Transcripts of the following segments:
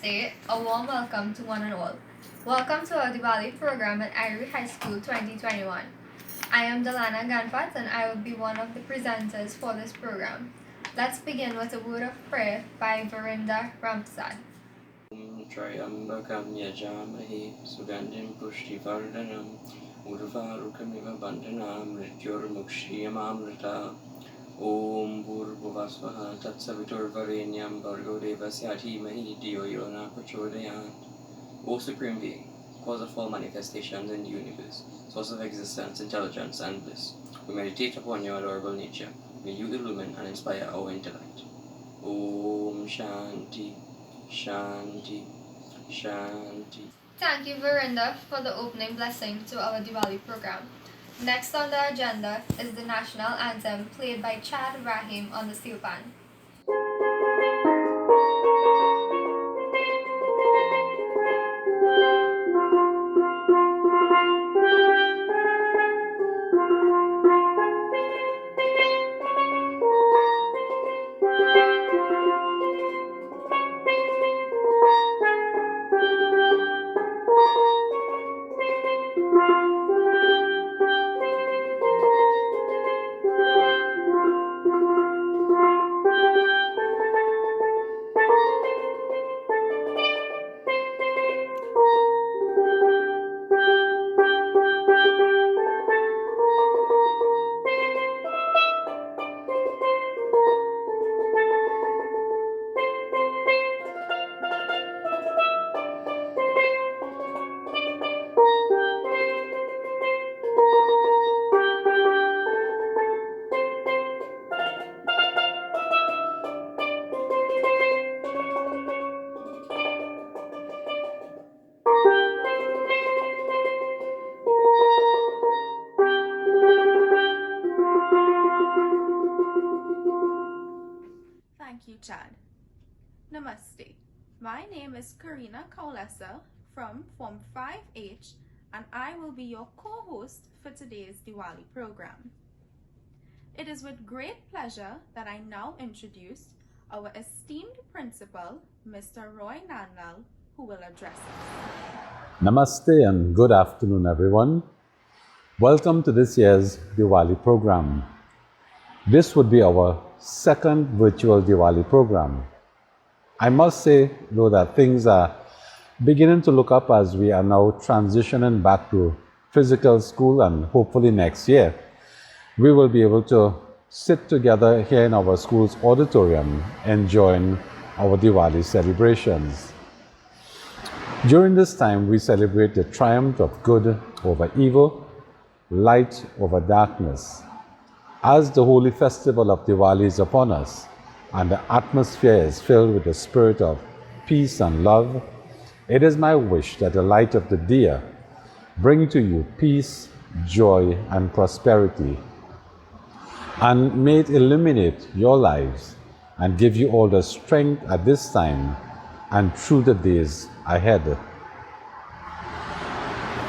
Namaste, a warm welcome to one and all. Welcome to our Diwali program at Iere High School 2021. I am Dalana Ganpat and I will be one of the presenters for this program. Let's begin with a word of prayer by Varinda Ramsad. Triambakam yajamahe sugandhim pushtivardhanam urvarukamiva bandhanam mrityurmukshiyamamrita Om Bhurvuvasvaha Tatsaviturvarenyam Bhargo Devasya Dhimahi Dhiyo Yona Prachodayat. O Supreme Being, cause of all manifestations in the universe, source of existence, intelligence, and bliss, we meditate upon your adorable nature. May you illumine and inspire our intellect. Om Shanti, Shanti, Shanti. Thank you, Varinda, for the opening blessing to our Diwali program. Next on the agenda is the national anthem played by Chad Rahim on the steel pan. Thank you, Chad. Namaste. My name is Karina Kaulesa from Form 5H and I will be your co-host for today's Diwali program. It is with great pleasure that I now introduce our esteemed principal, Mr. Roy Nanlal, who will address us. Namaste and good afternoon, everyone. Welcome to this year's Diwali program. This would be our second virtual Diwali program. I must say, though, that things are beginning to look up as we are now transitioning back to physical school, and hopefully next year we will be able to sit together here in our school's auditorium enjoying our Diwali celebrations. During this time, we celebrate the triumph of good over evil, light over darkness. As the holy festival of Diwali is upon us and the atmosphere is filled with the spirit of peace and love, it is my wish that the light of the Diya bring to you peace, joy, and prosperity, and may it illuminate your lives and give you all the strength at this time and through the days ahead.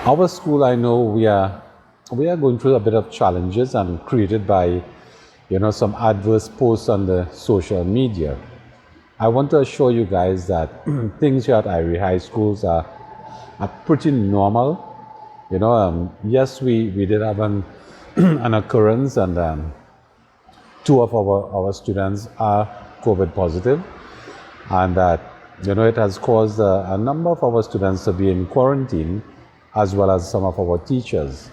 Our school, I know we are going through a bit of challenges and created by, some adverse posts on the social media. I want to assure you guys that things here at Iere High Schools are pretty normal. Yes, we did have an occurrence, and two of our students are COVID positive, and that it has caused a number of our students to be in quarantine, as well as some of our teachers.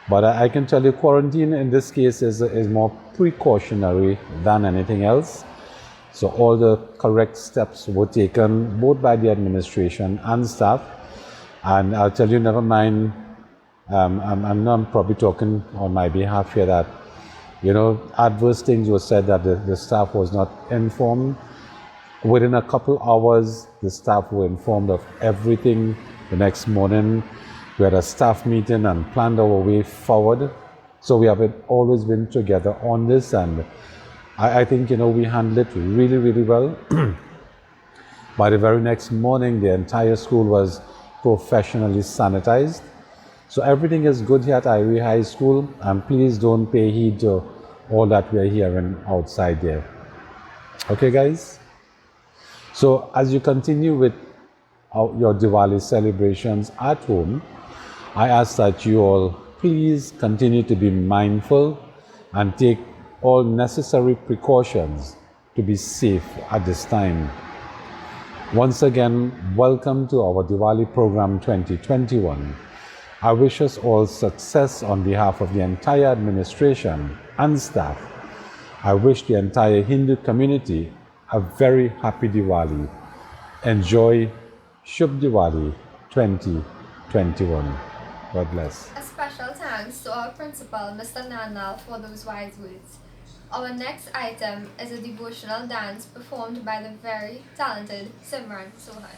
But I can tell you, quarantine in this case is more precautionary than anything else. So all the correct steps were taken both by the administration and staff. And I'll tell you, never mind, I'm probably talking on my behalf here that, adverse things were said that the staff was not informed. Within a couple hours, the staff were informed of everything. The next morning, we had a staff meeting and planned our way forward. So we have always been together on this, and I think, we handled it really, really well. By the very next morning, the entire school was professionally sanitized. So everything is good here at Iere High School, and please don't pay heed to all that we are hearing outside there. Okay, guys? So as you continue with your Diwali celebrations at home, I ask that you all please continue to be mindful and take all necessary precautions to be safe at this time. Once again, welcome to our Diwali program 2021. I wish us all success on behalf of the entire administration and staff. I wish the entire Hindu community a very happy Diwali. Enjoy Shubh Diwali 2021. God bless. A special thanks to our principal, Mr. Nanal, for those wise words. Our next item is a devotional dance performed by the very talented Simran Sohan.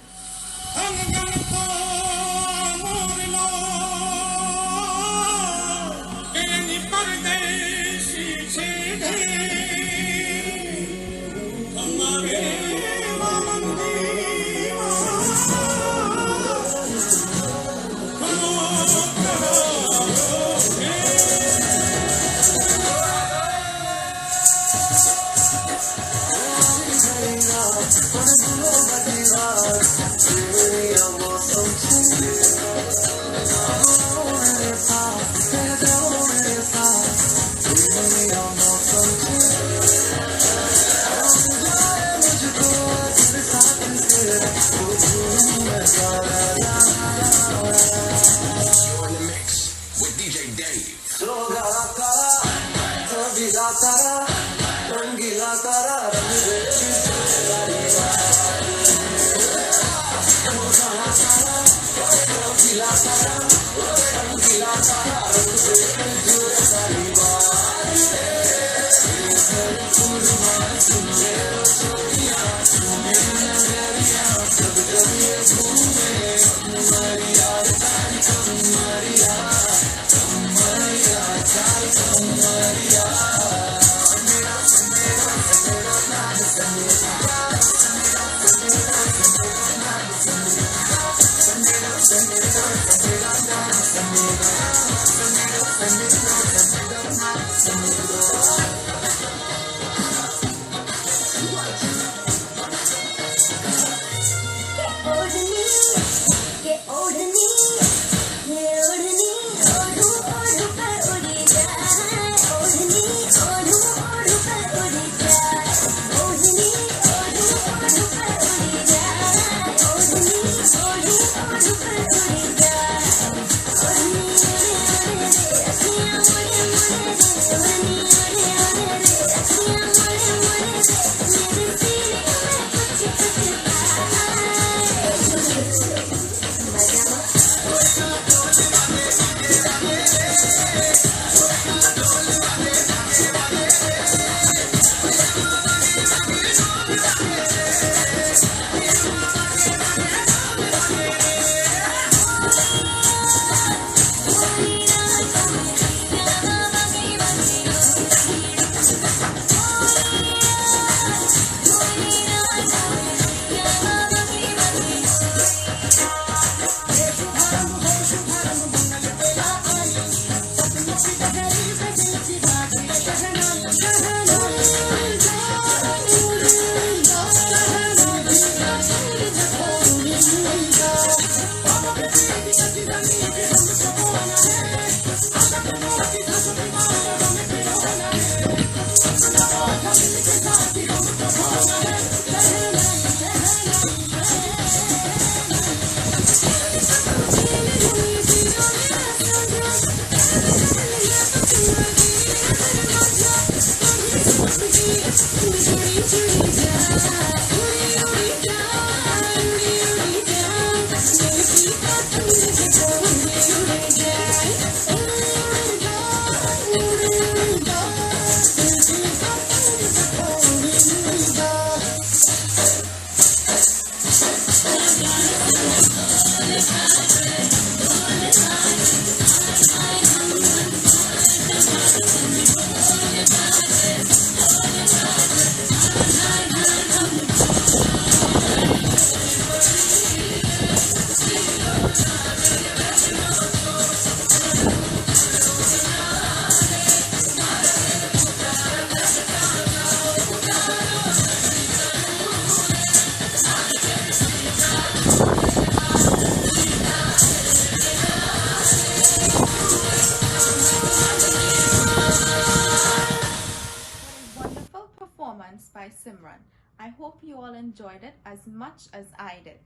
I hope you all enjoyed it as much as I did.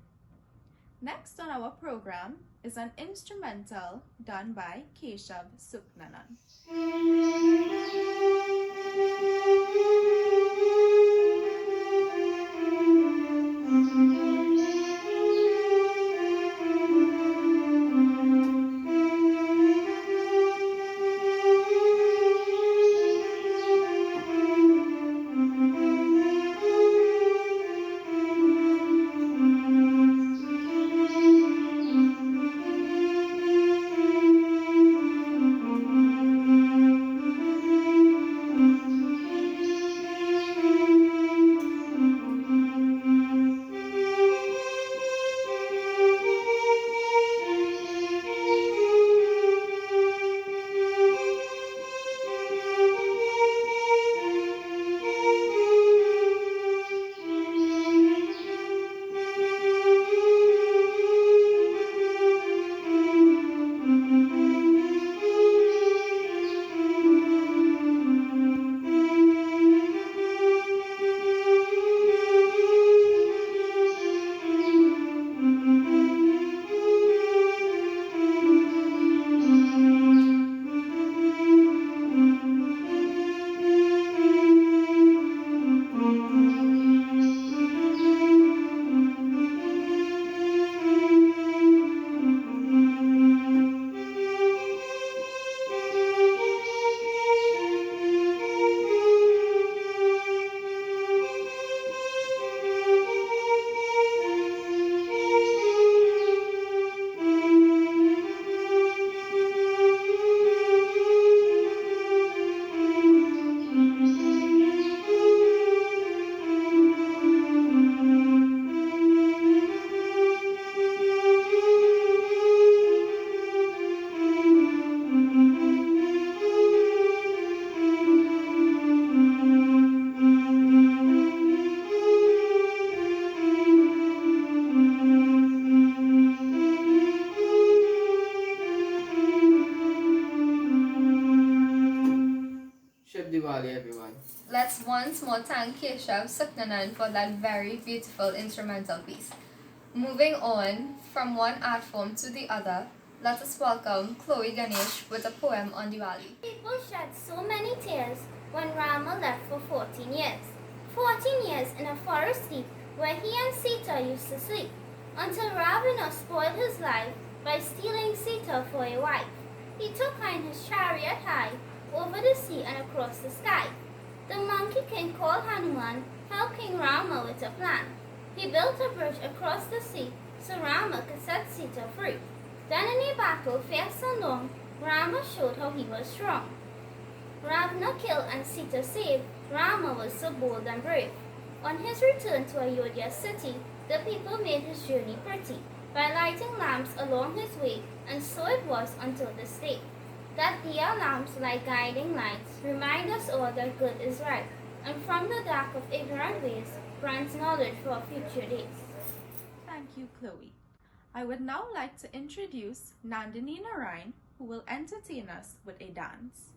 Next on our program is an instrumental done by Keshav Suknanan. Diwali, everyone. Let's once more thank Keshav Suknanan for that very beautiful instrumental piece. Moving on from one art form to the other, let us welcome Chloe Ganesh with a poem on Diwali. People shed so many tears when Rama left for 14 years. 14 years in a forest deep where he and Sita used to sleep, until Ravana spoiled his life by stealing Sita for a wife. He took her in his chariot high, over the sea and across the sky. The monkey king called Hanuman helped King Rama with a plan. He built a bridge across the sea so Rama could set Sita free. Then in a battle fierce and long, Rama showed how he was strong. Ravana killed and Sita saved, Rama was so bold and brave. On his return to Ayodhya city, the people made his journey pretty by lighting lamps along his way, and so it was until this day. That diya lamps like guiding lights remind us all that good is right, and from the dark of ignorant ways grants knowledge for future days. Thank you, Chloe. I would now like to introduce Nandini Narayan, who will entertain us with a dance.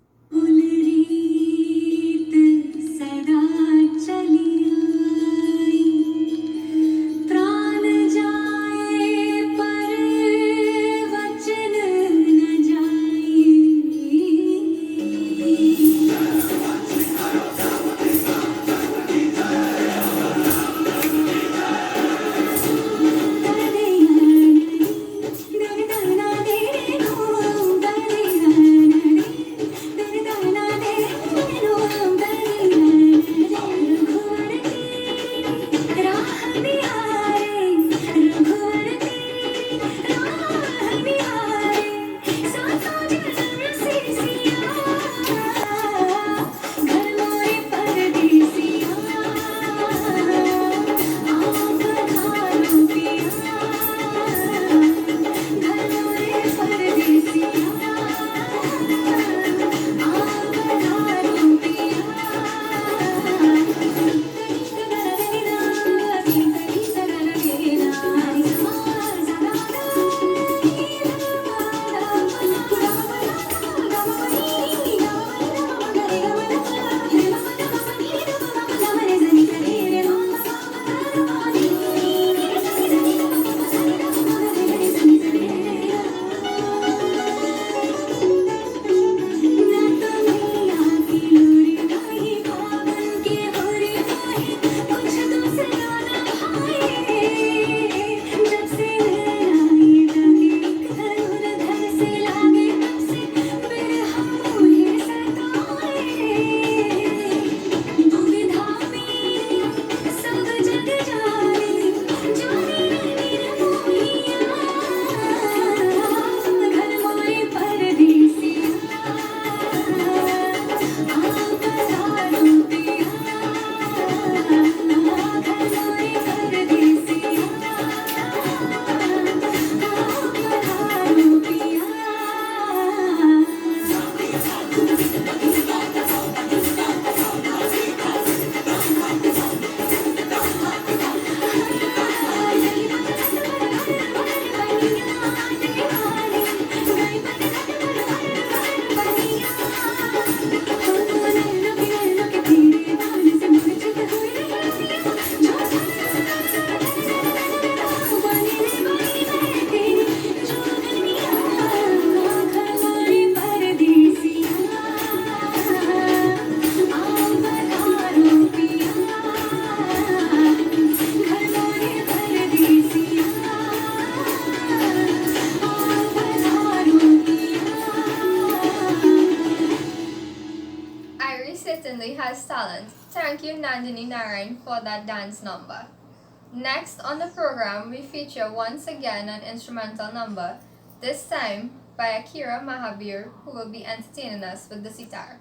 Thank you, Nandini Narayan, for that dance number. Next on the program, we feature once again an instrumental number, this time by Iere Mahabir, who will be entertaining us with the sitar.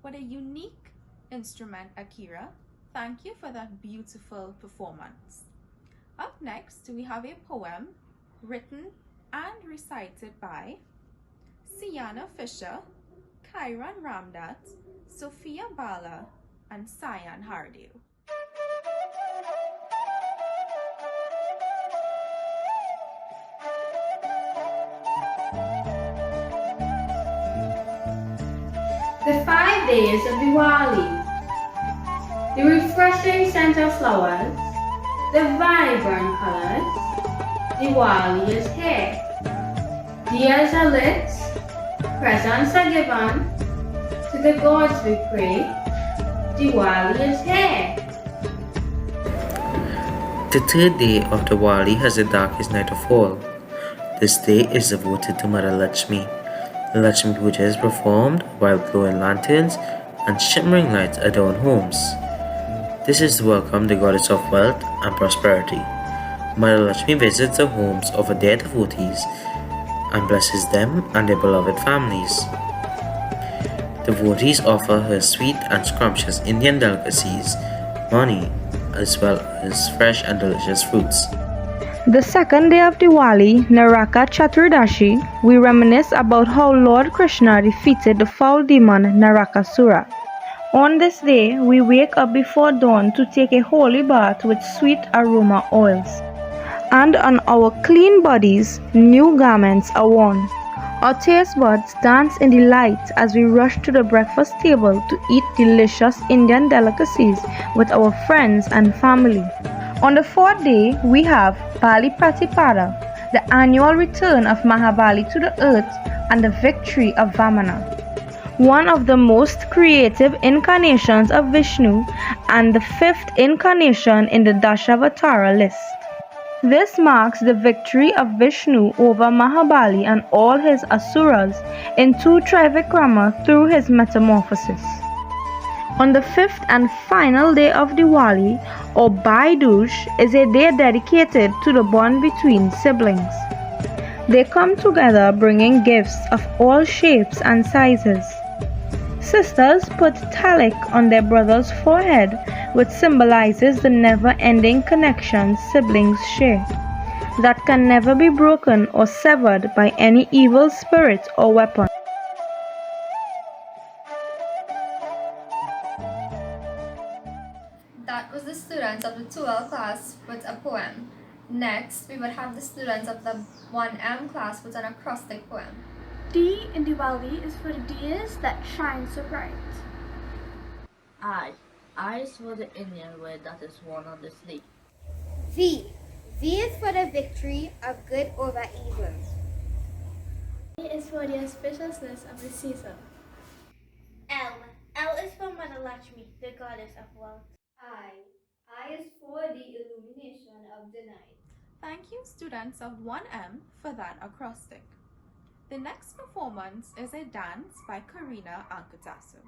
What a unique instrument, Iere. Thank you for that beautiful performance. Up next, we have a poem written and recited by Sienna Fisher, Kyran Ramdat, Sophia Bala, and Cyan Hardew. The 5 days of Diwali. The refreshing scent of flowers, the vibrant colors. Diwali is here. Diyas are lit, presents are given. To the gods we pray, Diwali is here. The third day of Diwali has the darkest night of all. This day is devoted to Mother Lakshmi. The Lakshmi Puja is performed while glowing lanterns and shimmering lights adorn homes. This is to welcome the goddess of wealth and prosperity. Mother Lakshmi visits the homes of her dear devotees and blesses them and their beloved families. Devotees offer her sweet and scrumptious Indian delicacies, money, as well as fresh and delicious fruits. The second day of Diwali, Naraka Chaturdashi, we reminisce about how Lord Krishna defeated the foul demon Narakasura. On this day, we wake up before dawn to take a holy bath with sweet aroma oils. And on our clean bodies, new garments are worn. Our taste buds dance in delight as we rush to the breakfast table to eat delicious Indian delicacies with our friends and family. On the fourth day, we have Bali Pratipada, the annual return of Mahabali to the earth and the victory of Vamana, one of the most creative incarnations of Vishnu and the fifth incarnation in the Dashavatara list. This marks the victory of Vishnu over Mahabali and all his asuras in 2 Trivikrama through his metamorphosis. On the fifth and final day of Diwali, or Bhai Dooj, is a day dedicated to the bond between siblings. They come together bringing gifts of all shapes and sizes. Sisters put talak on their brother's forehead, which symbolizes the never-ending connection siblings share, that can never be broken or severed by any evil spirit or weapon. That was the students of the 12 class with a poem. Next, we would have the students of the 1M class with an acrostic poem. D in Diwali is for the days that shine so bright. I. I is for the Indian word that is worn on the sleeve. V. V is for the victory of good over evil. A is for the auspiciousness of the season. L. L is for Mother Lakshmi, the goddess of wealth. I is for the illumination of the night. Thank you, students of 1M, for that acrostic. The next performance is a dance by Karina Ankatasu.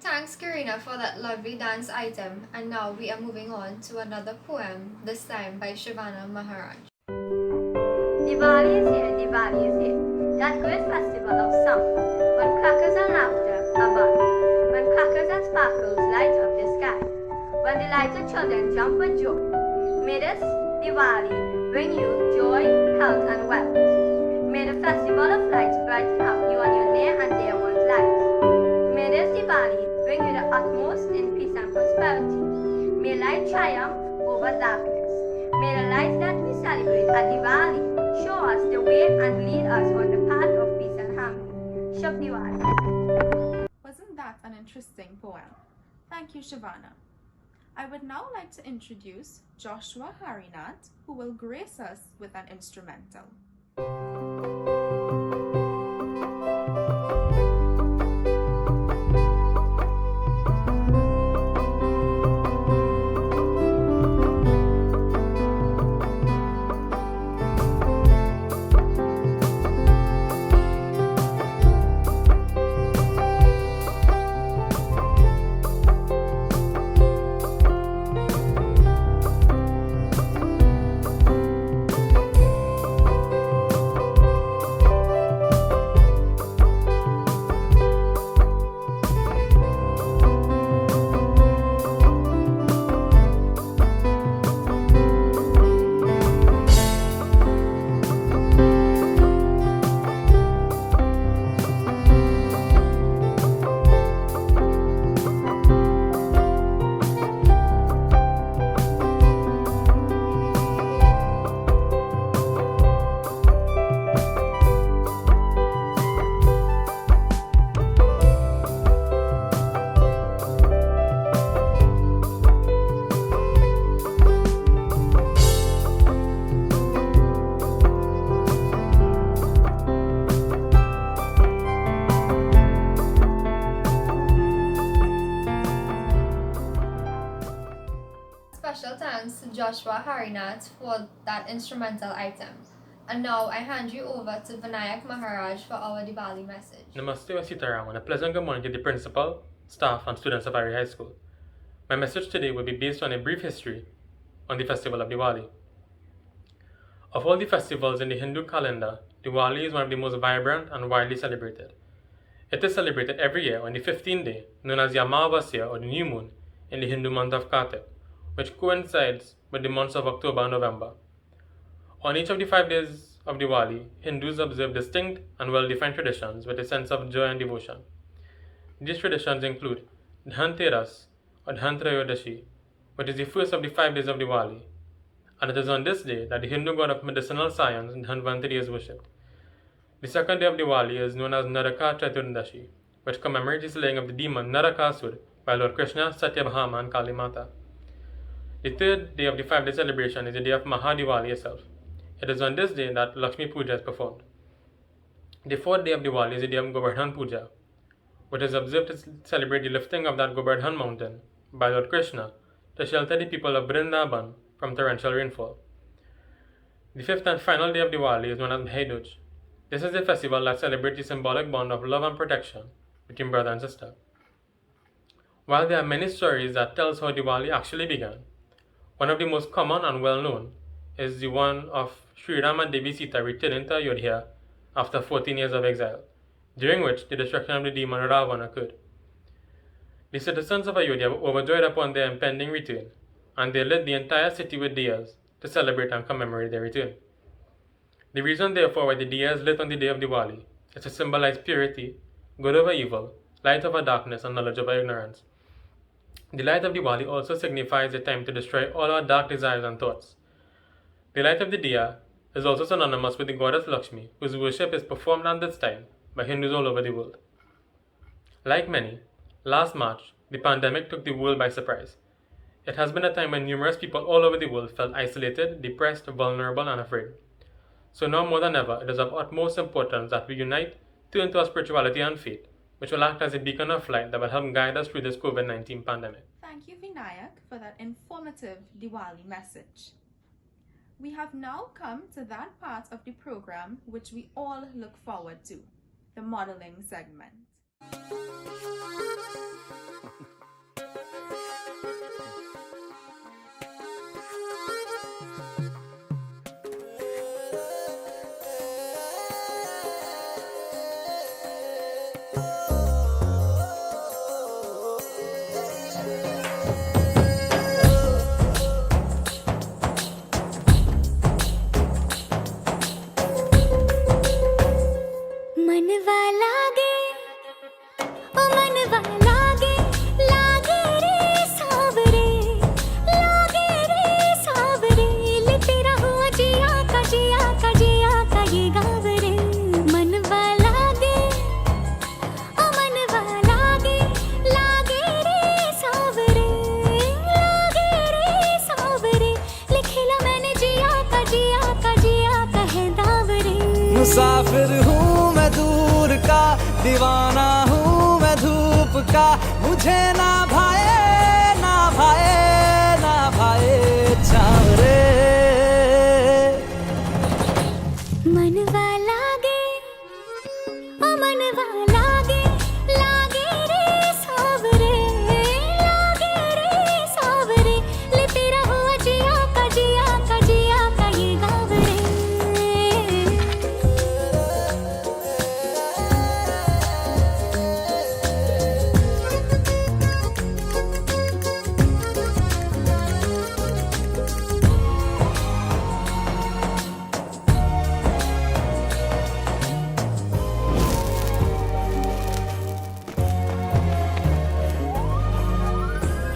Thanks, Karina, for that lovely dance item. And now we are moving on to another poem, this time by Shivana Maharaj. Diwali is here, Diwali is here. That great festival of summer, when crackers and laughter are bun, when crackers and sparkles light up the sky, when delighted children jump with joy. May this Diwali bring you joy, health, and wealth. May the festival of lights brighten up you and your near and dear ones' lives. May this Diwali bring you the utmost in peace and prosperity. May light triumph over darkness. May the lights that we celebrate at Diwali show us the way and lead us on the path of peace and harmony. Shub Diwali. Wasn't that an interesting poem? Thank you, Shivana. I would now like to introduce Joshua Harinat, who will grace us with an instrumental. Special thanks to Joshua Harinat for that instrumental item. And now I hand you over to Vinayak Maharaj for our Diwali message. Namaste wa Sitaram, and a pleasant good morning to the principal, staff, and students of Iere High School. My message today will be based on a brief history on the festival of Diwali. Of all the festivals in the Hindu calendar, Diwali is one of the most vibrant and widely celebrated. It is celebrated every year on the 15th day, known as Yamavasya or the new moon, in the Hindu month of Kartik, which coincides with the months of October and November. On each of the 5 days of Diwali, Hindus observe distinct and well-defined traditions with a sense of joy and devotion. These traditions include Dhanteras or Dhantrayodashi, which is the first of the 5 days of Diwali, and it is on this day that the Hindu god of medicinal science, Dhanvantari, is worshipped. The second day of Diwali is known as Naraka Chaturdashi, which commemorates the slaying of the demon Narakasur by Lord Krishna, Satyabhama, and Kali Mata. The third day of the 5-day celebration is the day of Mahadiwali itself. It is on this day that Lakshmi Puja is performed. The fourth day of Diwali is the day of Govardhan Puja, which is observed to celebrate the lifting of that Govardhan mountain by Lord Krishna to shelter the people of Vrindavan from torrential rainfall. The fifth and final day of Diwali is known as Bhai Dooj. This is a festival that celebrates the symbolic bond of love and protection between brother and sister. While there are many stories that tell us how Diwali actually began, one of the most common and well-known is the one of Sri Rama and Devi Sita returning to Ayodhya after 14 years of exile, during which the destruction of the demon Ravan occurred. The citizens of Ayodhya were overjoyed upon their impending return, and they lit the entire city with diyas to celebrate and commemorate their return. The reason, therefore, why the diya is lit on the day of Diwali is to symbolize purity, good over evil, light over darkness, and knowledge over ignorance. The light of Diwali also signifies a time to destroy all our dark desires and thoughts. The light of the diya is also synonymous with the goddess Lakshmi, whose worship is performed at this time by Hindus all over the world. Like many, last March, the pandemic took the world by surprise. It has been a time when numerous people all over the world felt isolated, depressed, vulnerable, and afraid. So now more than ever, it is of utmost importance that we unite, turn to our spirituality and faith, which will act as a beacon of light that will help guide us through this COVID-19 pandemic. Thank you, Vinayak, for that informative Diwali message. We have now come to that part of the program which we all look forward to, the modeling segment. मनवा लागे मुसाफिर हूँ मैं दूर का, दीवाना हूँ मैं धूप का, मुझे ना भाए ना भाए ना भाए छाँव रे। मनवा लागे ओ मनवा लागे, लागे रे सावरे, लागे रे सावरे, लेते रहो जिया का जिया का जिया का ये गाँव रे।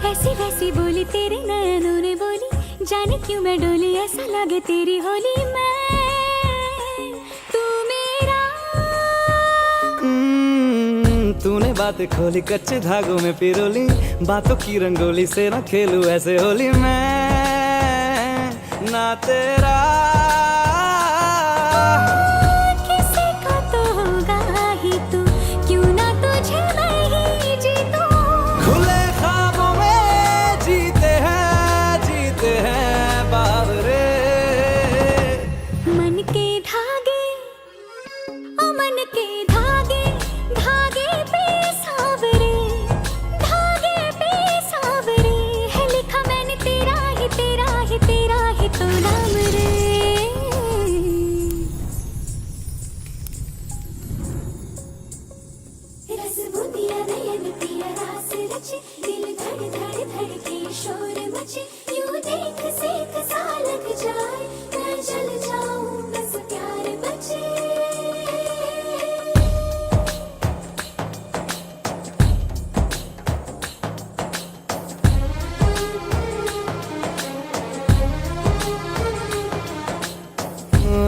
ऐसी वैसी बोली तेरे नयनों ने बोली, जाने क्यों मैं डोली, ऐसा लगे तेरी होली मैं तू मेरा। तूने बातें खोली कच्चे धागों में पिरोली, बातों की रंगोली से ना खेलूं ऐसे होली मैं ना तेरा। किसी का तो होगा ही तू, क्यों ना तुझे मैं ही जीतूं। खुले ख्वाबों में जीते हैं बावरे। मन के धागे ओ मन के धागे, धागे पे सावरे, धागे पे सावरे, है लिखा मैंने तेरा ही तेरा ही तेरा ही तो नाम रे। रस बूंदिया नयन पिया रास रचे, दिल धड़ धड़ धड़के शोर मचे, यूं देख सेक सा लग जाए, मैं जल जाऊं बस प्यार बचे।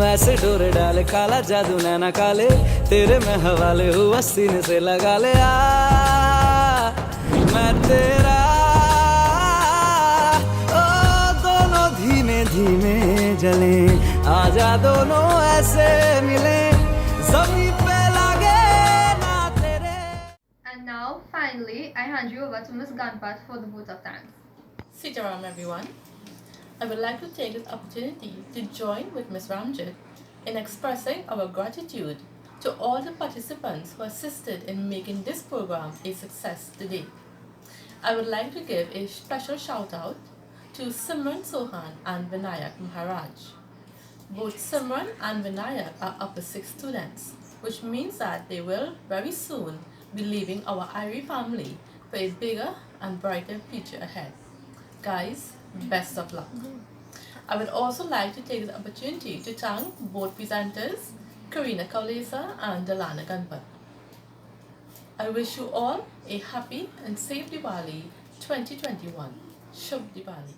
ऐसे डोरे डाले काला जादू नैना काले, तेरे में हवाले हुआ सीने से लगा ले आ मैं तेरा। ओ दोनों धीमे धीमे जले, आजा दोनों ऐसे मिले, जमीन पे लागे ना तेरे। And now, finally, I hand you over to Ms. Ganpat for the vote of thanks. Sit around, everyone. I would like to take this opportunity to join with Ms. Ramjit in expressing our gratitude to all the participants who assisted in making this program a success today. I would like to give a special shout out to Simran Sohan and Vinayak Maharaj. Both Simran and Vinayak are upper 6 students, which means that they will very soon be leaving our Iere family for a bigger and brighter future ahead. Guys, best of luck. I would also like to take the opportunity to thank both presenters, Karina Kaulesa and Dalana Ganpat. I wish you all a happy and safe Diwali 2021. Shubh Diwali.